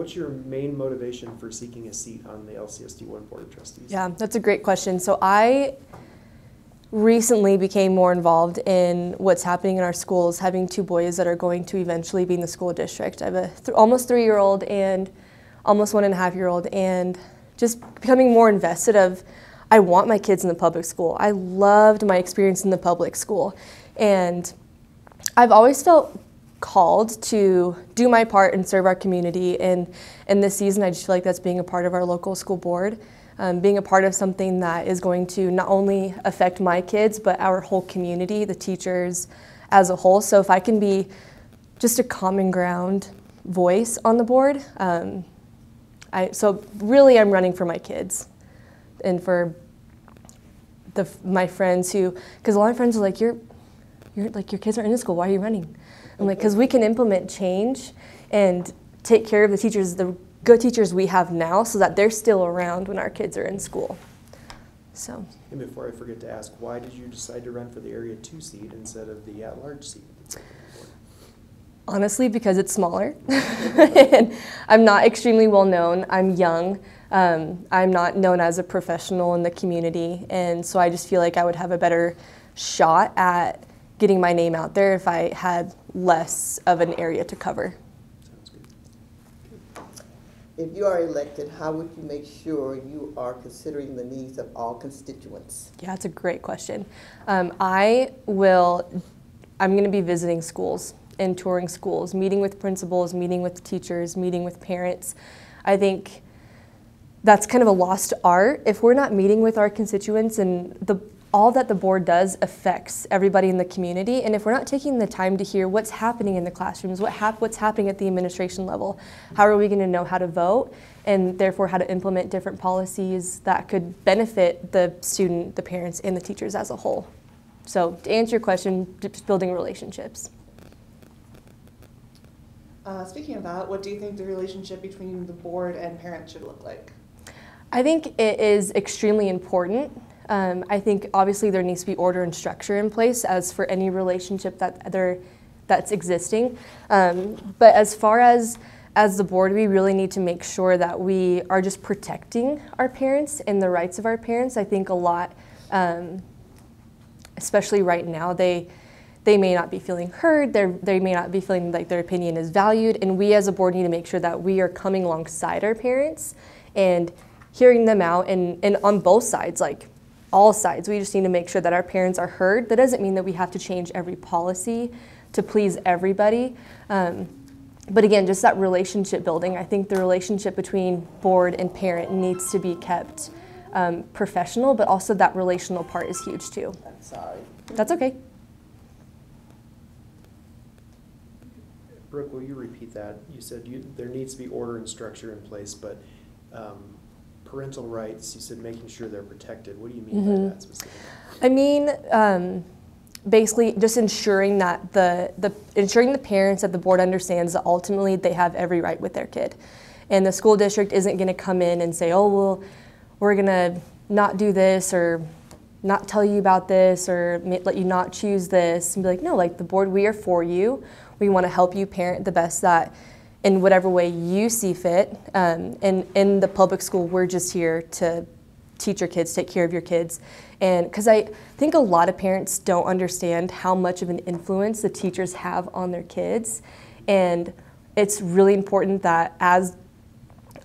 what's your main motivation for seeking a seat on the LCSD1 Board of Trustees? Yeah, that's a great question. So I recently became more involved in what's happening in our schools, having two boys that are going to eventually be in the school district. I have a almost 3-year-old and almost 1.5-year-old, and just becoming more invested of, I want my kids in the public school. I loved my experience in the public school, and I've always felt called to do my part and serve our community, and in this season I just feel like that's being a part of our local school board, being a part of something that is going to not only affect my kids but our whole community, the teachers as a whole. So if I can be just a common ground voice on the board, so really I'm running for my kids and for my friends who, because a lot of friends are like, you're like, your kids aren't in the school, why are you running? I'm like, because we can implement change and take care of the teachers, the good teachers we have now, so that they're still around when our kids are in school. So. And before I forget to ask, why did you decide to run for the Area 2 seat instead of the at-large seat? Honestly, because it's smaller. And I'm not extremely well known. I'm young. I'm not known as a professional in the community, and so I just feel like I would have a better shot at getting my name out there if I had less of an area to cover. Sounds good. If you are elected, how would you make sure you are considering the needs of all constituents? Yeah, that's a great question. I'm going to be visiting schools and touring schools, meeting with principals, meeting with teachers, meeting with parents. I think that's kind of a lost art. If we're not meeting with our constituents, and all that the board does affects everybody in the community, and if we're not taking the time to hear what's happening in the classrooms, what's happening at the administration level, how are we going to know how to vote, and therefore how to implement different policies that could benefit the student, the parents, and the teachers as a whole? So to answer your question, just building relationships. Speaking of that, what do you think the relationship between the board and parents should look like? I think it is extremely important. I think obviously there needs to be order and structure in place, as for any relationship that's existing. But as far as the board, we really need to make sure that we are just protecting our parents and the rights of our parents. I think a lot, especially right now, they may not be feeling heard, they may not be feeling like their opinion is valued, and we as a board need to make sure that we are coming alongside our parents and hearing them out, and on both sides, like all sides. We just need to make sure that our parents are heard. That doesn't mean that we have to change every policy to please everybody. But again, just that relationship building. I think the relationship between board and parent needs to be kept professional, but also that relational part is huge too. I'm sorry. That's okay. Brooke, will you repeat that? You said there needs to be order and structure in place, but parental rights, you said making sure they're protected. What do you mean by that specifically? I mean, basically just ensuring that ensuring the parents that the board understands that ultimately they have every right with their kid. And the school district isn't going to come in and say, oh, well, we're going to not do this or not tell you about this or let you not choose this, and be like, no, like the board, we are for you. We want to help you parent the best that in whatever way you see fit. And in the public school, we're just here to teach your kids, take care of your kids. And because I think a lot of parents don't understand how much of an influence the teachers have on their kids. And it's really important that as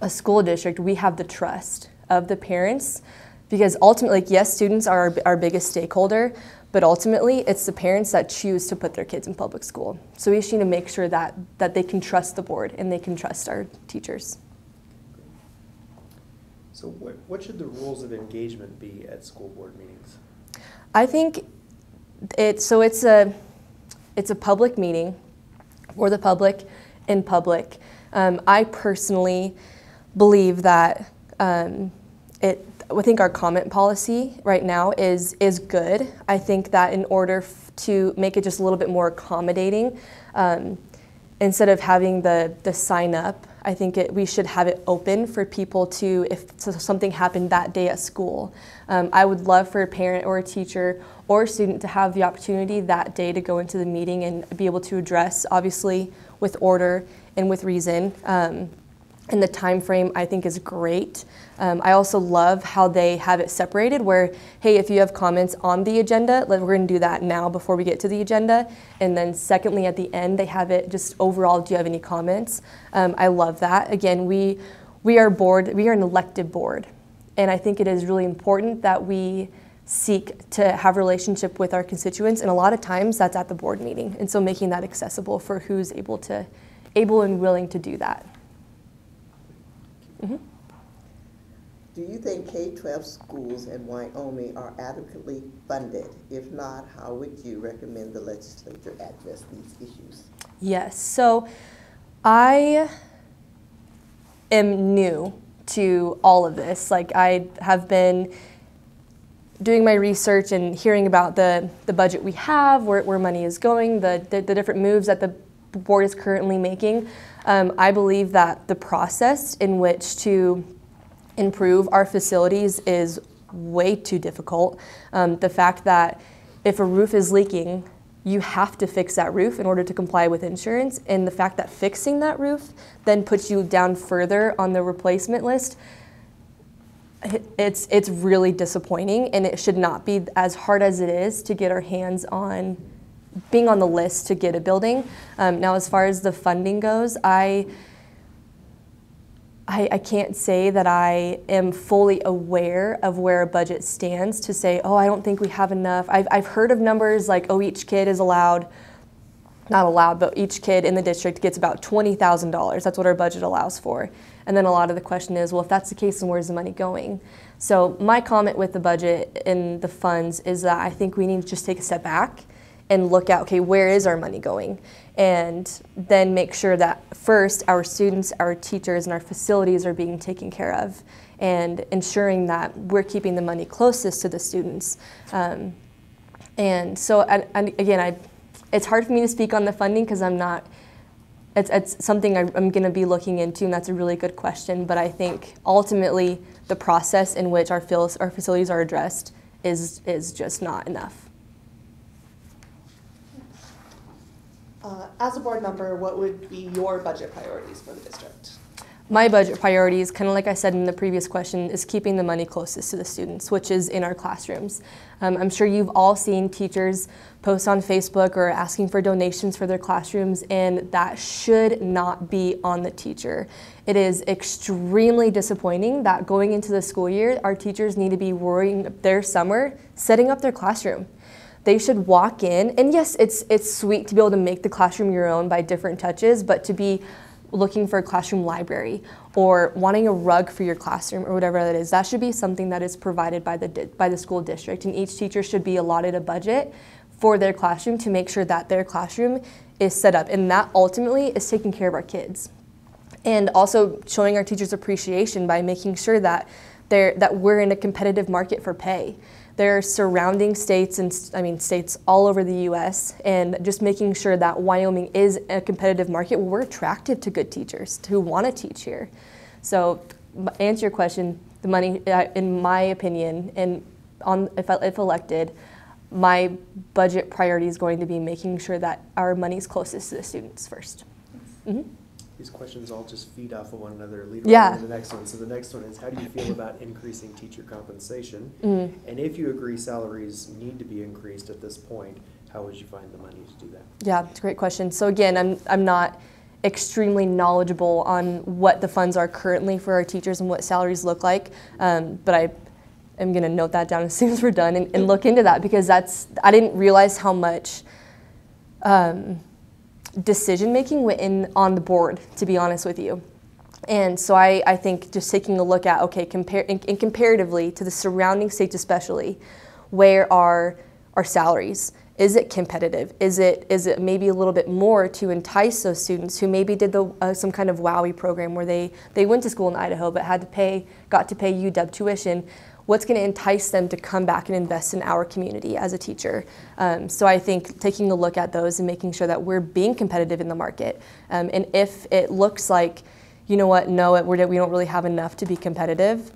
a school district, we have the trust of the parents, because ultimately, like, yes, students are our biggest stakeholder, but ultimately it's the parents that choose to put their kids in public school. So we just need to make sure that they can trust the board and they can trust our teachers. So what should the rules of engagement be at school board meetings? I think it's a public meeting for the public in public. I personally believe that I think our comment policy right now is good. I think that in order to make it just a little bit more accommodating, instead of having the sign up, I think we should have it open for people to, if something happened that day at school. I would love for a parent or a teacher or a student to have the opportunity that day to go into the meeting and be able to address, obviously with order and with reason, and the time frame I think is great. I also love how they have it separated where, hey, if you have comments on the agenda, we're going to do that now before we get to the agenda. And then secondly, at the end, they have it just overall, do you have any comments? I love that. Again, we are an elected board. And I think it is really important that we seek to have a relationship with our constituents. And a lot of times that's at the board meeting. And so making that accessible for who's able and willing to do that. Mm-hmm. Do you think K-12 schools in Wyoming are adequately funded? If not, how would you recommend the legislature address these issues? Yes, so I am new to all of this. Like, I have been doing my research and hearing about the budget we have, where money is going, the different moves that the board is currently making. I believe that the process in which to improve our facilities is way too difficult. The fact that if a roof is leaking, you have to fix that roof in order to comply with insurance, and the fact that fixing that roof then puts you down further on the replacement list, it's really disappointing, and it should not be as hard as it is to get our hands on being on the list to get a building. Now, as far as the funding goes, I can't say that I am fully aware of where a budget stands to say, oh, I don't think we have enough. I've heard of numbers like, oh, each kid is allowed, not allowed, but each kid in the district gets about $20,000. That's what our budget allows for. And then a lot of the question is, well, if that's the case, then where's the money going? So my comment with the budget and the funds is that I think we need to just take a step back and look at, okay, where is our money going? And then make sure that first our students, our teachers, and our facilities are being taken care of, and ensuring that we're keeping the money closest to the students. And so, and again, it's hard for me to speak on the funding because I'm not, it's something I'm going to be looking into, and that's a really good question. But I think ultimately the process in which our facilities are addressed is just not enough. As a board member, what would be your budget priorities for the district? My budget priorities, kind of like I said in the previous question, is keeping the money closest to the students, which is in our classrooms. I'm sure you've all seen teachers post on Facebook or asking for donations for their classrooms, and that should not be on the teacher. It is extremely disappointing that going into the school year, our teachers need to be worrying their summer, setting up their classroom. They should walk in, and yes, it's sweet to be able to make the classroom your own by different touches, but to be looking for a classroom library or wanting a rug for your classroom or whatever that is, that should be something that is provided by the school district, and each teacher should be allotted a budget for their classroom to make sure that their classroom is set up, and that ultimately is taking care of our kids. And also showing our teachers appreciation by making sure that we're in a competitive market for pay. There are surrounding states and states all over the U.S. and just making sure that Wyoming is a competitive market where we're attractive to good teachers who want to teach here. So, answer your question, the money, in my opinion, and if elected, my budget priority is going to be making sure that our money is closest to the students first. Mm-hmm. These questions all just feed off of one another, lead Yeah. right into the next one. So the next one is, how do you feel about increasing teacher compensation? Mm-hmm. And if you agree salaries need to be increased at this point, how would you find the money to do that? Yeah, it's a great question. So again, I'm not extremely knowledgeable on what the funds are currently for our teachers and what salaries look like, but I am going to note that down as soon as we're done and look into that, because I didn't realize how much decision-making went in on the board, to be honest with you. And so I think just taking a look at, okay, comparatively to the surrounding states especially, where are our salaries? Is it competitive? Is it maybe a little bit more to entice those students who maybe did some kind of WOWY program where they went to school in Idaho but got to pay UW tuition? What's going to entice them to come back and invest in our community as a teacher? So I think taking a look at those and making sure that we're being competitive in the market. And if it looks like, you know what, no, we don't really have enough to be competitive,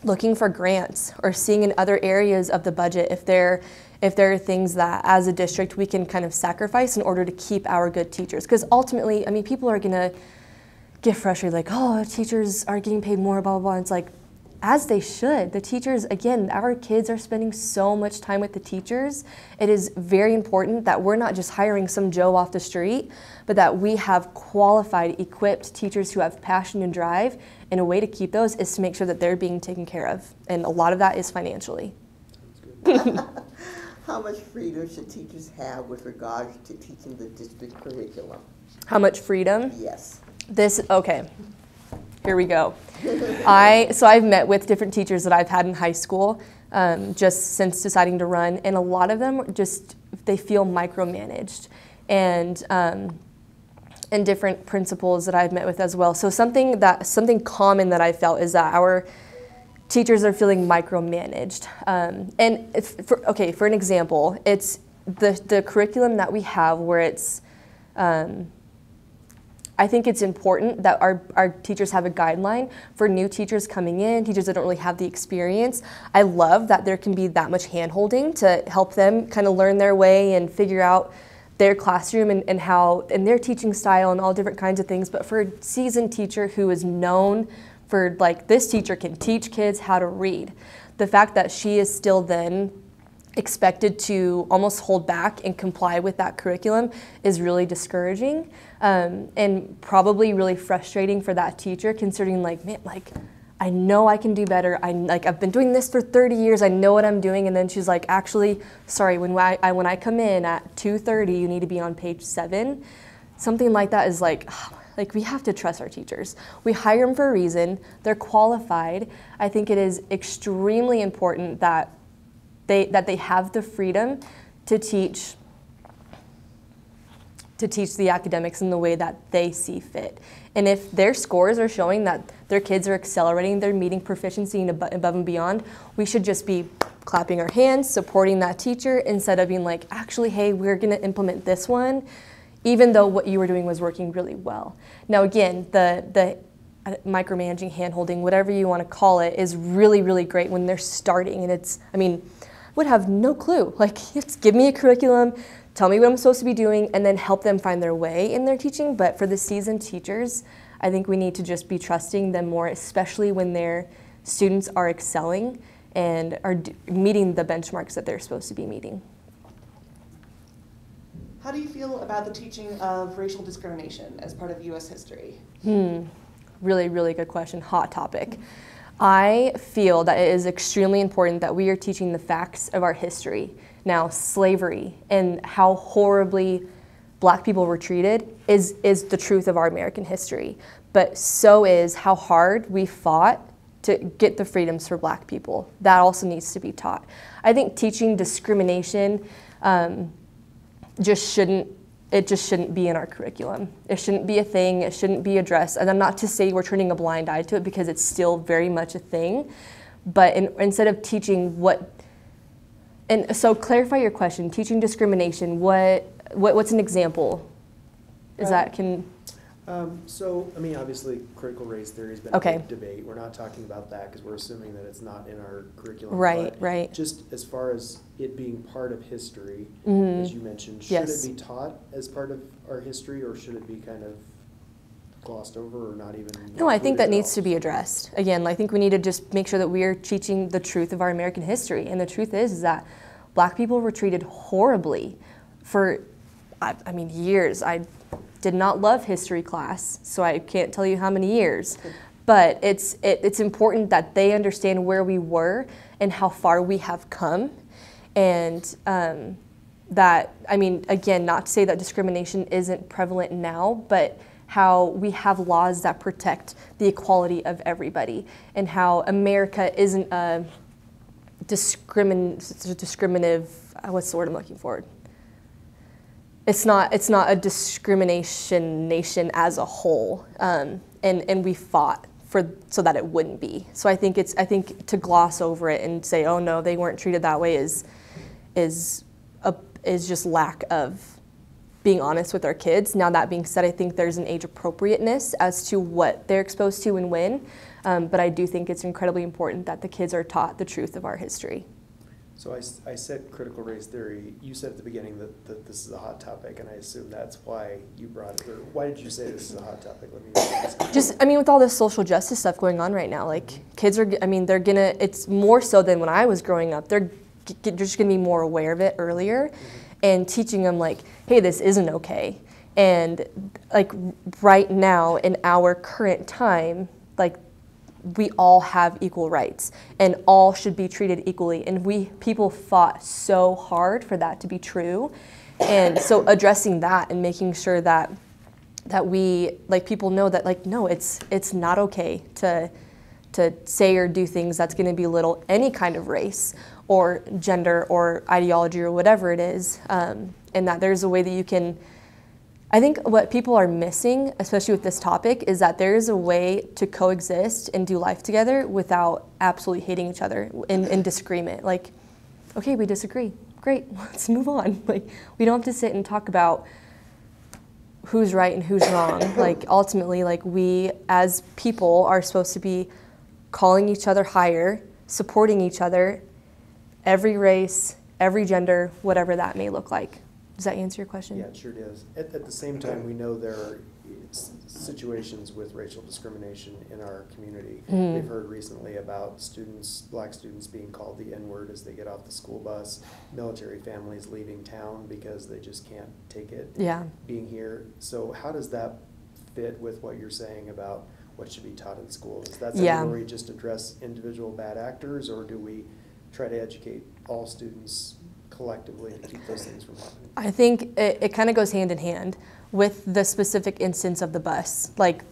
looking for grants or seeing in other areas of the budget if there are things that as a district we can kind of sacrifice in order to keep our good teachers. Because ultimately, people are going to get frustrated, like, oh, teachers are getting paid more, blah, blah, blah. And it's like, as they should. The teachers, again, our kids are spending so much time with the teachers. It is very important that we're not just hiring some Joe off the street, but that we have qualified, equipped teachers who have passion and drive. And a way to keep those is to make sure that they're being taken care of. And a lot of that is financially. How much freedom should teachers have with regards to teaching the district curriculum? How much freedom? Yes. Okay, here we go. So I've met with different teachers that I've had in high school just since deciding to run, and a lot of them they feel micromanaged, and different principals that I've met with as well. So something common that I felt is that our teachers are feeling micromanaged. And for an example, it's the curriculum that we have where it's, I think it's important that our teachers have a guideline for new teachers coming in, teachers that don't really have the experience. I love that there can be that much hand-holding to help them kind of learn their way and figure out their classroom and how, and their teaching style and all different kinds of things. But for a seasoned teacher who is known for, like, this teacher can teach kids how to read, the fact that she is still then expected to almost hold back and comply with that curriculum is really discouraging, and probably really frustrating for that teacher, considering, like, man, like, I know I can do better. I've been doing this for 30 years. I know what I'm doing. And then she's like, actually, sorry, when I come in at 2:30, you need to be on page 7. Something like that is like we have to trust our teachers. We hire them for a reason. They're qualified. I think it is extremely important that they have the freedom to teach the academics in the way that they see fit. And if their scores are showing that their kids are accelerating, they're meeting proficiency and above and beyond, we should just be clapping our hands, supporting that teacher, instead of being like, actually, hey, we're gonna implement this one, even though what you were doing was working really well. Now again, the micromanaging, hand-holding, whatever you wanna call it, is really, really great when they're starting. And would have no clue. Like, just give me a curriculum, tell me what I'm supposed to be doing, and then help them find their way in their teaching. But for the seasoned teachers, I think we need to just be trusting them more, especially when their students are excelling and are meeting the benchmarks that they're supposed to be meeting. How do you feel about the teaching of racial discrimination as part of U.S. history? Really, really good question. Hot topic. I feel that it is extremely important that we are teaching the facts of our history. Now, slavery and how horribly Black people were treated is the truth of our American history. But so is how hard we fought to get the freedoms for Black people. That also needs to be taught. I think teaching discrimination just shouldn't be in our curriculum. It shouldn't be a thing. It shouldn't be addressed. And I'm not to say we're turning a blind eye to it, because it's still very much a thing. But instead of teaching and so clarify your question, teaching discrimination, what's an example? Obviously, critical race theory has been Okay. a big debate. We're not talking about that because we're assuming that it's not in our curriculum. Right, But right. just as far as it being part of history, Mm-hmm. as you mentioned, should Yes. it be taught as part of our history, or should it be kind of glossed over or not even? No, I think included that at needs all? to be addressed. Again, I think we need to just make sure that we are teaching the truth of our American history. And the truth is that Black people were treated horribly for, years. I did not love history class, so I can't tell you how many years. But it's important that they understand where we were and how far we have come. And again, not to say that discrimination isn't prevalent now, but how we have laws that protect the equality of everybody, and how America isn't a discriminative, what's the word I'm looking for? It's not a discrimination nation as a whole, and we fought so that it wouldn't be. So I think to gloss over it and say, oh no, they weren't treated that way is just lack of being honest with our kids. Now, that being said, I think there's an age appropriateness as to what they're exposed to and when, but I do think it's incredibly important that the kids are taught the truth of our history. So I said critical race theory. You said at the beginning that this is a hot topic, and I assume that's why you brought it. Or why did you say this is a hot topic? Let me ask. Just, I mean, with all this social justice stuff going on right now, like kids are, I mean, they're gonna, it's more so than when I was growing up. They're just gonna be more aware of it earlier, and teaching them like, hey, this isn't okay. And like right now in our current time, like we all have equal rights and all should be treated equally. And people fought so hard for that to be true. And so addressing that and making sure that we, like, people know that, like, no, it's not okay to say or do things that's going to belittle any kind of race or gender or ideology or whatever it is. And that there's a way that you can, I think what people are missing, especially with this topic, is that there is a way to coexist and do life together without absolutely hating each other in disagreement. Like, okay, we disagree. Great, let's move on. Like, we don't have to sit and talk about who's right and who's wrong. Like, ultimately, like, we as people are supposed to be calling each other higher, supporting each other, every race, every gender, whatever that may look like. Does that answer your question? Yeah, it sure does. At the same time, we know there are situations with racial discrimination in our community. We've heard recently about black students being called the N-word as they get off the school bus, military families leaving town because they just can't take it being here. So how does that fit with what you're saying about what should be taught in schools? Is that something where we just address individual bad actors, or do we try to educate all students collectively to keep those things from happening? I think it kind of goes hand in hand with the specific instance of the bus. Like,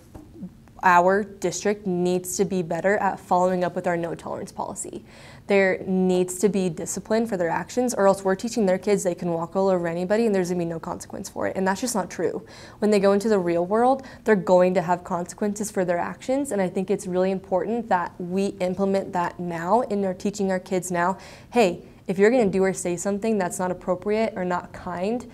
our district needs to be better at following up with our no tolerance policy. There needs to be discipline for their actions, or else we're teaching their kids they can walk all over anybody and there's gonna be no consequence for it. And that's just not true. When they go into the real world, they're going to have consequences for their actions. And I think it's really important that we implement that now in our teaching our kids now. Hey, if you're gonna do or say something that's not appropriate or not kind,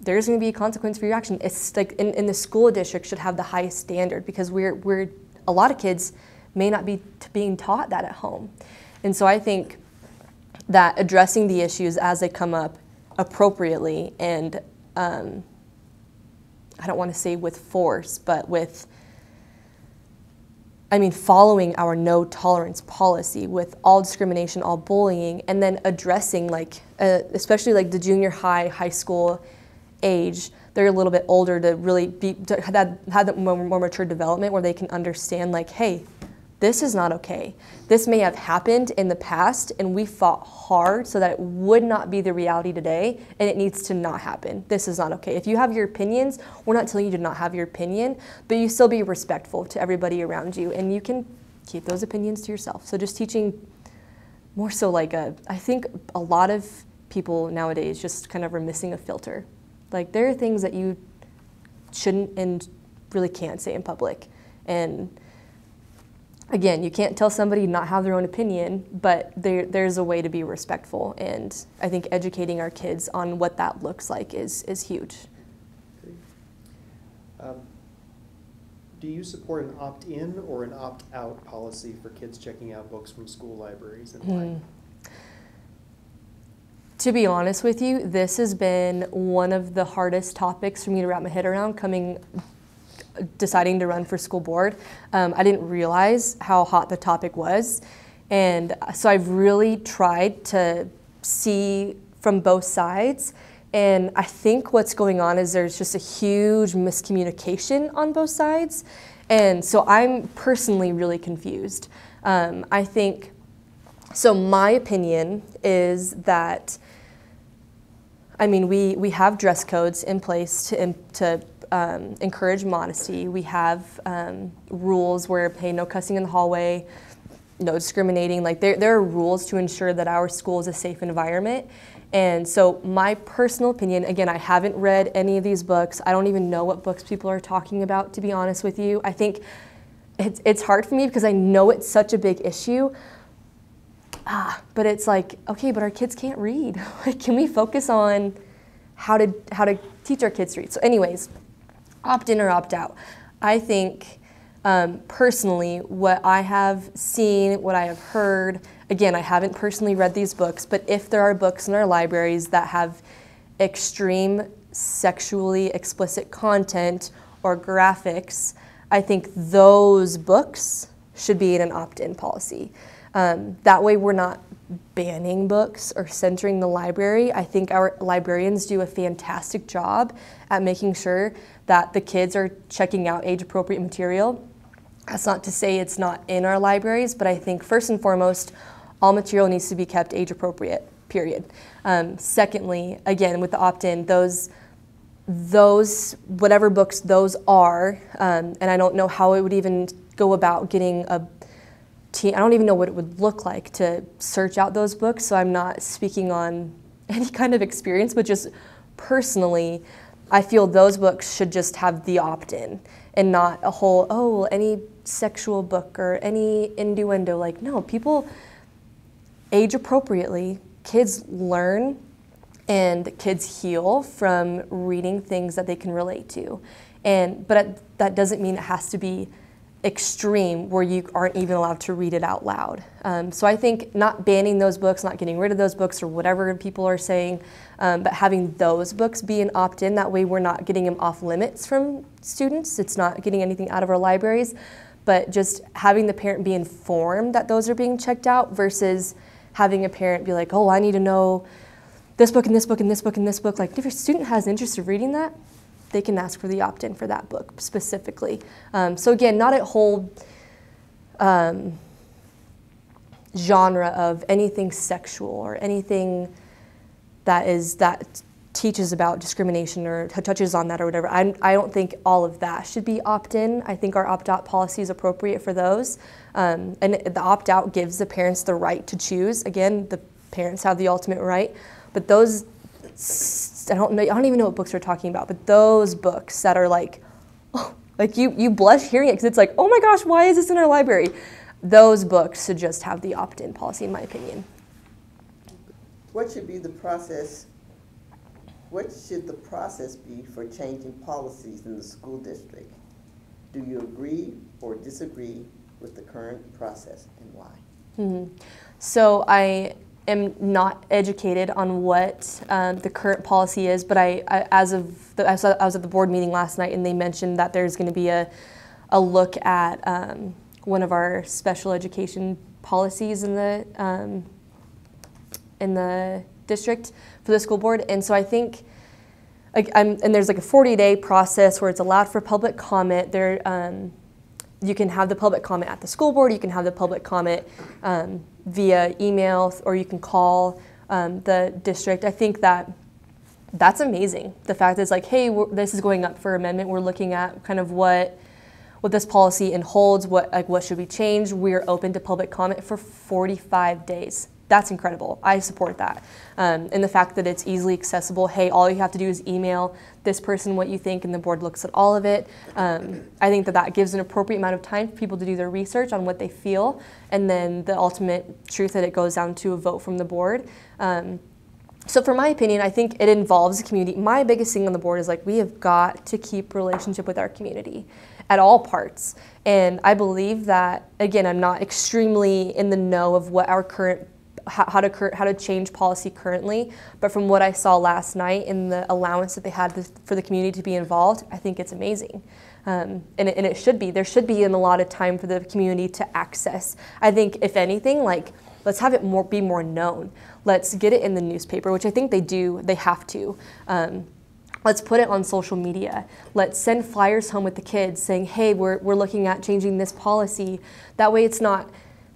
there's gonna be a consequence for your action. It's like in the school district should have the highest standard, because we're a lot of kids may not be being taught that at home. And so I think that addressing the issues as they come up appropriately and I don't wanna say with force, but with, I mean, following our no tolerance policy with all discrimination, all bullying, and then addressing, like, especially like the junior high school age, they're a little bit older to really have that more mature development where they can understand, like, hey, this is not okay. This may have happened in the past and we fought hard so that it would not be the reality today, and it needs to not happen. This is not okay. If you have your opinions, we're not telling you to not have your opinion, but you still be respectful to everybody around you, and you can keep those opinions to yourself. So just teaching more so like I think a lot of people nowadays just kind of are missing a filter. Like, there are things that you shouldn't and really can't say in public. And again, you can't tell somebody not have their own opinion, but there's a way to be respectful. And I think educating our kids on what that looks like is huge. Do you support an opt-in or an opt-out policy for kids checking out books from school libraries, and why? To be honest with you, this has been one of the hardest topics for me to wrap my head around deciding to run for school board. I didn't realize how hot the topic was. And so I've really tried to see from both sides. And I think what's going on is there's just a huge miscommunication on both sides. And so I'm personally really confused. I think, so my opinion is that, I mean, we have dress codes in place to encourage modesty. We have rules where, hey, no cussing in the hallway, no discriminating. Like, there are rules to ensure that our school is a safe environment. And so my personal opinion, again, I haven't read any of these books. I don't even know what books people are talking about, to be honest with you. I think it's hard for me because I know it's such a big issue. But it's like, okay, but our kids can't read. Like, can we focus on how to teach our kids to read? So anyways, opt-in or opt-out. I think, personally, what I have seen, what I have heard, again, I haven't personally read these books, but if there are books in our libraries that have extreme sexually explicit content or graphics, I think those books should be in an opt-in policy. That way we're not banning books or censoring the library. I think our librarians do a fantastic job at making sure that the kids are checking out age-appropriate material. That's not to say it's not in our libraries, but I think first and foremost, all material needs to be kept age-appropriate, period. Secondly, again, with the opt-in, those whatever books those are, and I don't know how it would even go about getting I don't even know what it would look like to search out those books, so I'm not speaking on any kind of experience, but just personally, I feel those books should just have the opt-in and not a whole, any sexual book or any innuendo. Like, no, people age appropriately. Kids learn and kids heal from reading things that they can relate to. But that doesn't mean it has to be extreme where you aren't even allowed to read it out loud. So I think not banning those books, not getting rid of those books or whatever people are saying, but having those books be an opt-in, that way we're not getting them off limits from students. It's not getting anything out of our libraries, but just having the parent be informed that those are being checked out versus having a parent be like, oh, I need to know this book and this book and this book and this book. Like, if your student has interest in reading that, they can ask for the opt-in for that book specifically. So again, not a whole genre of anything sexual or anything that teaches about discrimination or touches on that or whatever. I don't think all of that should be opt-in. I think our opt-out policy is appropriate for those. And the opt-out gives the parents the right to choose. Again, the parents have the ultimate right. But those, I don't even know what books we're talking about, but those books that are like, oh, like you blush hearing it because it's like, oh my gosh, why is this in our library? Those books should just have the opt-in policy, in my opinion. What should be the process? What should the process be for changing policies in the school district? Do you agree or disagree with the current process, and why? Mm-hmm. So I am not educated on what the current policy is, but I was at the board meeting last night, and they mentioned that there's going to be a look at one of our special education policies in the district for the school board. And so I think, and there's like a 40-day process where it's allowed for public comment. You can have the public comment at the school board, you can have the public comment via email, or you can call the district. I think that's amazing. The fact that it's like, hey, this is going up for amendment. We're looking at kind of what this policy holds, what should be changed. We're open to public comment for 45 days. That's incredible. I support that. And the fact that it's easily accessible. Hey, all you have to do is email this person what you think, and the board looks at all of it. I think that gives an appropriate amount of time for people to do their research on what they feel, and then the ultimate truth that it goes down to a vote from the board. So for my opinion, I think it involves the community. My biggest thing on the board is we have got to keep relationship with our community at all parts. And I believe that, again, I'm not extremely in the know of what our current how to change policy currently, but from what I saw last night in the allowance that they had for the community to be involved, I think it's amazing. And it should be. There should be a lot of time for the community to access. I think, if anything, let's have it be more known. Let's get it in the newspaper, which I think they do. They have to. Let's put it on social media. Let's send flyers home with the kids saying, hey, we're looking at changing this policy. That way it's not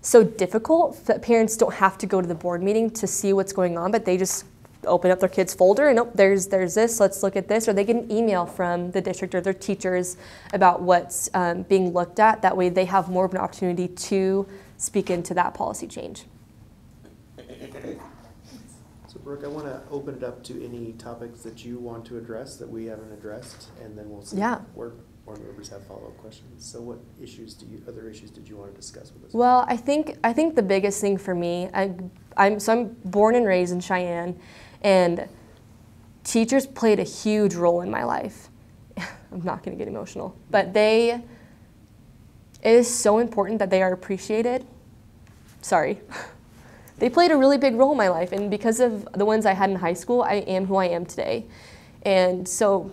so difficult that parents don't have to go to the board meeting to see what's going on, but they just open up their kid's folder and, oh, there's this, let's look at this, or they get an email from the district or their teachers about what's being looked at. That way they have more of an opportunity to speak into that policy change. So Brooke, I want to open it up to any topics that you want to address that we haven't addressed, and then we'll see where board members have follow-up questions. So what other issues did you want to discuss with us? Well, I think the biggest thing for me, I'm born and raised in Cheyenne, and teachers played a huge role in my life. I'm not going to get emotional, but it is so important that they are appreciated. Sorry. they played a really big role in my life, and because of the ones I had in high school, I am who I am today. And so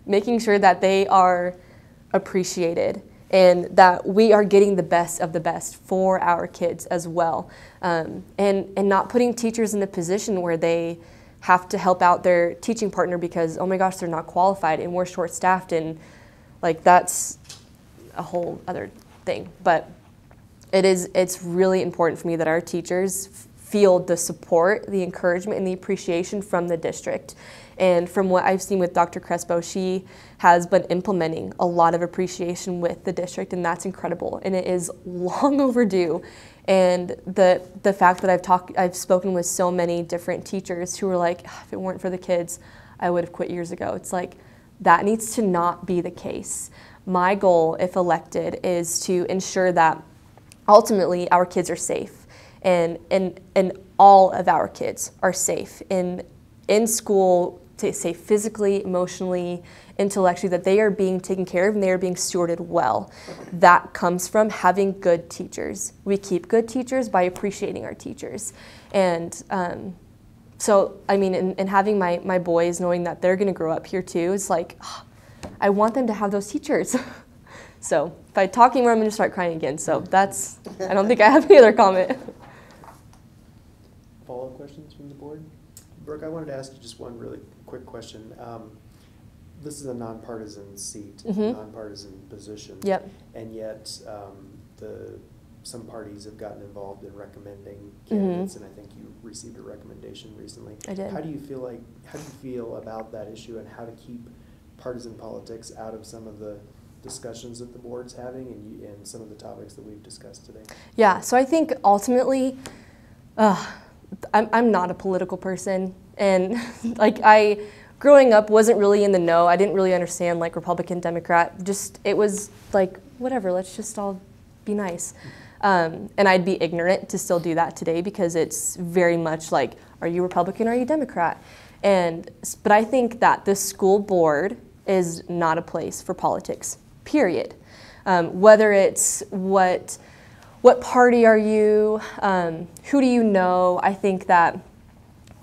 making sure that they are appreciated and that we are getting the best of the best for our kids as well. And not putting teachers in a position where they have to help out their teaching partner because, oh my gosh, they're not qualified and we're short-staffed, and like that's a whole other thing. But it's really important for me that our teachers feel the support, the encouragement, and the appreciation from the district. And from what I've seen with Dr. Crespo, she has been implementing a lot of appreciation with the district, and that's incredible. And it is long overdue. And the fact that I've spoken with so many different teachers who are like, if it weren't for the kids, I would have quit years ago. It's like, that needs to not be the case. My goal, if elected, is to ensure that ultimately our kids are safe, and all of our kids are safe in school, safe physically, emotionally, intellectually, that they are being taken care of and they are being stewarded well. That comes from having good teachers. We keep good teachers by appreciating our teachers. And so, I mean, and having my boys, knowing that they're gonna grow up here too, it's like, I want them to have those teachers. So if I'm talking more, I'm gonna start crying again. So that's, I don't think I have any other comment. Follow-up questions from the board? Brooke, I wanted to ask you just one really quick question. This is a nonpartisan seat, nonpartisan position. Yep. And yet some parties have gotten involved in recommending candidates, and I think you received a recommendation recently. I did. How do you feel about that issue, and how to keep partisan politics out of some of the discussions that the board's having and some of the topics that we've discussed today? Yeah, so I think ultimately, I'm not a political person, and like growing up wasn't really in the know. I didn't really understand like Republican, Democrat. It was like, whatever, let's just all be nice. And I'd be ignorant to still do that today because it's very much like, are you Republican, are you Democrat? But I think that the school board is not a place for politics, period. Whether it's what party are you, who do you know? I think that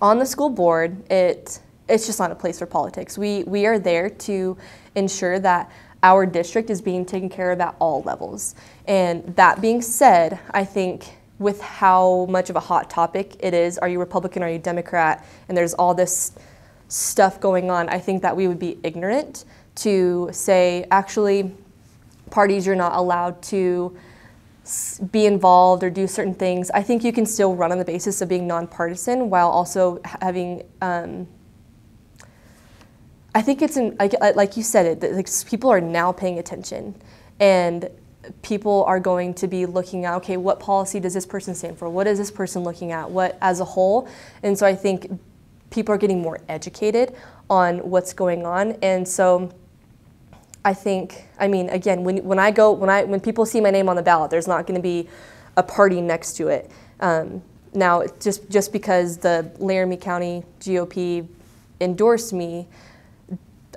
on the school board, it's just not a place for politics. We are there to ensure that our district is being taken care of at all levels. And that being said, I think with how much of a hot topic it is, are you Republican, are you Democrat, and there's all this stuff going on, I think that we would be ignorant to say, actually, parties, you're not allowed to be involved or do certain things. I think you can still run on the basis of being nonpartisan while also having, I think it's, like you said, like people are now paying attention, and people are going to be looking at, okay, what policy does this person stand for? What is this person looking at? What as a whole? And so I think people are getting more educated on what's going on. And so I think, I mean, again, when people see my name on the ballot, there's not going to be a party next to it. Now, just because the Laramie County GOP endorsed me,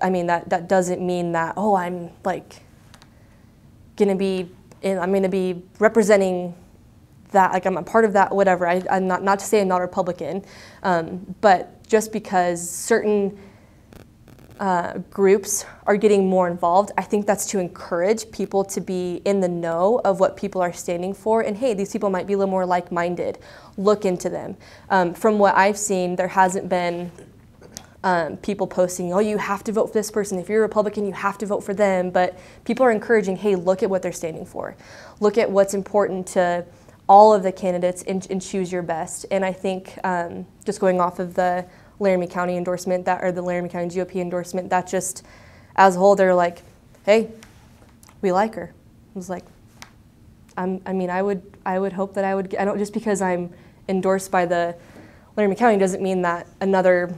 I mean, that doesn't mean that, oh, I'm like I'm going to be representing that, like I'm a part of that, whatever. I'm not to say I'm not a Republican, but just because certain groups are getting more involved, I think that's to encourage people to be in the know of what people are standing for. And hey, these people might be a little more like-minded. Look into them. From what I've seen, there hasn't been people posting, oh, you have to vote for this person. If you're a Republican, you have to vote for them. But people are encouraging, hey, look at what they're standing for. Look at what's important to all of the candidates and choose your best. And I think just going off of the Laramie County endorsement, or the Laramie County GOP endorsement, that just, as a whole, they're like, hey, we like her. I was like, I would hope that I don't, just because I'm endorsed by the Laramie County doesn't mean that another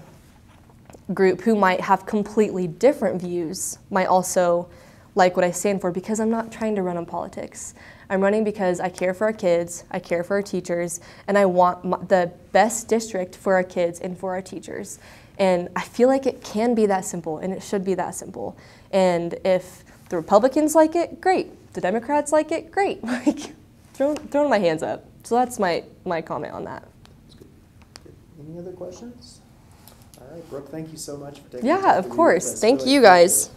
group who might have completely different views might also like what I stand for, because I'm not trying to run on politics. I'm running because I care for our kids, I care for our teachers, and I want the best district for our kids and for our teachers. And I feel like it can be that simple, and it should be that simple. And if the Republicans like it, great. The Democrats like it, great. Like, throwing my hands up. So that's my comment on that. Any other questions? All right, Brooke, thank you so much for taking the Yeah, time of to meet with course. us. Thank Really you appreciate guys. it.